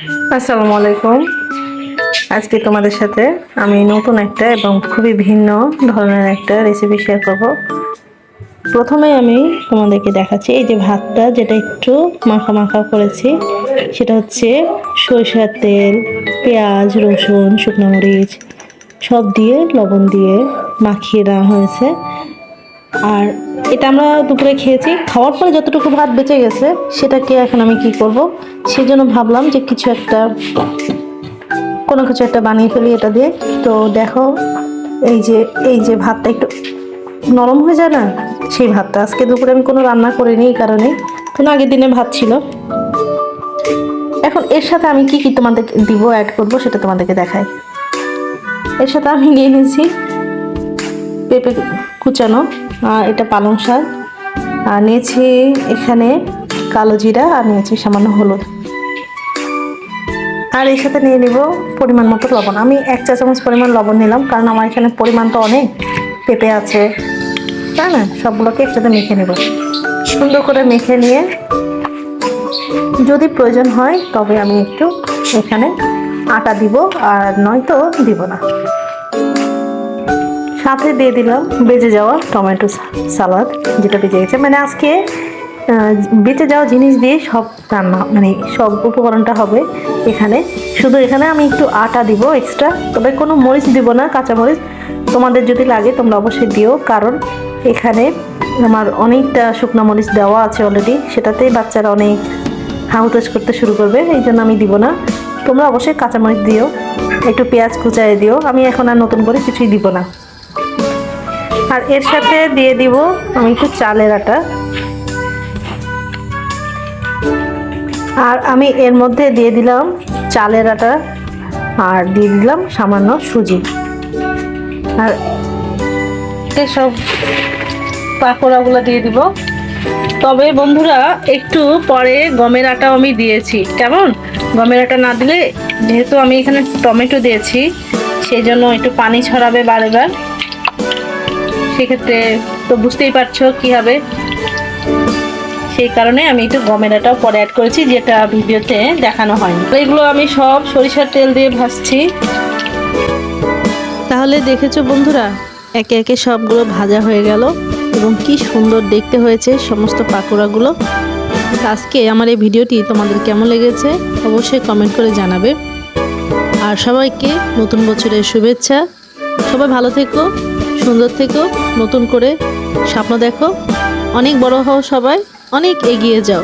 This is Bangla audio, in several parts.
আসসালামু আলাইকুম। আজকে তোমাদের সাথে আমি নতুন একটা এবং খুবই ভিন্ন ধরনের একটা রেসিপি শেয়ার করব। প্রথমে আমি তোমাদেরকে দেখাচ্ছি এই যে ভাতটা, যেটা একটু মাখা মাখা করেছি, সেটা হচ্ছে সরিষার তেল, পেঁয়াজ, রসুন, শুকনো মরিচ সব দিয়ে লবণ দিয়ে মাখিয়ে নেওয়া হয়েছে। আর এটা আমরা দুপুরে খেয়েছি, খাওয়ার পরে যতটুকু ভাত বেঁচে গেছে সেটাকে এখন আমি কি করব, সেজন্য ভাবলাম যে কোনো কিছু একটা বানিয়ে ফেলি এটা দিয়ে। তো দেখো, এই যে ভাতটা একটু নরম হয়ে যায় না, সেই ভাতটা আজকে দুপুরে আমি কোনো রান্না করিনি, এই কারণে কোনো আগের দিনে ভাত ছিল। এখন এর সাথে আমি কি তোমাদের দিব, অ্যাড করব, সেটা তোমাদেরকে দেখাই। এর সাথে আমি নিয়ে নিয়েছি পেঁপে কুচানো, আর এটা পালং শাক, আর নিয়েছি এখানে কালো জিরা, আর নিয়েছি সামান্য হলুদ, আর এর সাথে নিয়ে নিব পরিমাণ মতো লবণ। আমি 1 চা চামচ পরিমাণ লবণ নিলাম, কারণ আমার এখানে পরিমাণ তো অনেক, পেঁপে আছে, তাই না? সবগুলোকে একসাথে মেখে নেব। সুন্দর করে মেখে নিয়ে যদি প্রয়োজন হয় তবে আমি একটু এখানে আটা দিব, আর নয়তো দিব না। সাথে দিয়ে দিলাম বেঁচে যাওয়া টমেটো সালাদ, যেটা বেঁচে গেছে। মানে আজকে বেঁচে যাওয়া জিনিস দিয়ে সব রান্না, মানে সব উপকরণটা হবে এখানে। শুধু এখানে আমি একটু আটা দিব এক্সট্রা, তবে কোনো মরিচ দিব না, কাঁচা মরিচ। তোমাদের যদি লাগে তোমরা অবশ্যই দিও, কারণ এখানে আমার অনেকটা শুকনো মরিচ দেওয়া আছে অলরেডি, সেটাতেই বাচ্চারা অনেক হাহুতাশ করতে শুরু করবে, এই জন্য আমি দিব না। তোমরা অবশ্যই কাঁচা মরিচ দিও, একটু পেঁয়াজ কুচায় দিও। আমি এখন আর নতুন করে কিছুই দিব না। আর এর সাথে দিয়ে দিব আমি একটু চালের আটা, আর আমি এর মধ্যে দিয়ে দিলাম চালের আটা, আর দিয়ে দিলাম সামান্য সুজি। আর এসব পাকোড়াগুলো দিয়ে দিব। তবে বন্ধুরা, একটু পরে গমের আটাও আমি দিয়েছি। কেমন, গমের আটা না দিলে, যেহেতু আমি এখানে টমেটো দিয়েছি, সেই জন্য একটু পানি ছড়াবে বারবার, সেক্ষেত্রে তো বুঝতেই পারছো কি হবে। সেই কারণে আমি একটু গমের আটাও পরে অ্যাড করেছি, যেটা ভিডিওতে দেখানো হয়নি। এগুলো আমি সব সরিষার তেল দিয়ে ভাজছি। তাহলে দেখেছো বন্ধুরা, একে একে সবগুলো ভাজা হয়ে গেল এবং কি সুন্দর দেখতে হয়েছে সমস্ত পাকোড়াগুলো। আজকে আমার এই ভিডিওটি তোমাদের কেমন লেগেছে অবশ্যই কমেন্ট করে জানাবে। আর সবাইকে নতুন বছরের শুভেচ্ছা। সবাই ভালো থেকো, সুন্দর থেকো, নতুন করে স্বপ্ন দেখো, অনেক বড় হও, সবাই অনেক এগিয়ে যাও,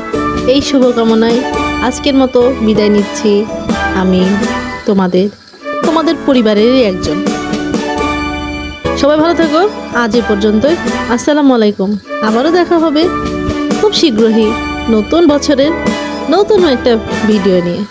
এই শুভকামনায় আজকের মতো বিদায় নিচ্ছি। আমি তোমাদের পরিবারেরই একজন। সবাই ভালো থাকো, আজ এ পর্যন্তই। আসসালামু আলাইকুম। আবারও দেখা হবে খুব শীঘ্রই নতুন বছরের নতুন একটা ভিডিও নিয়ে।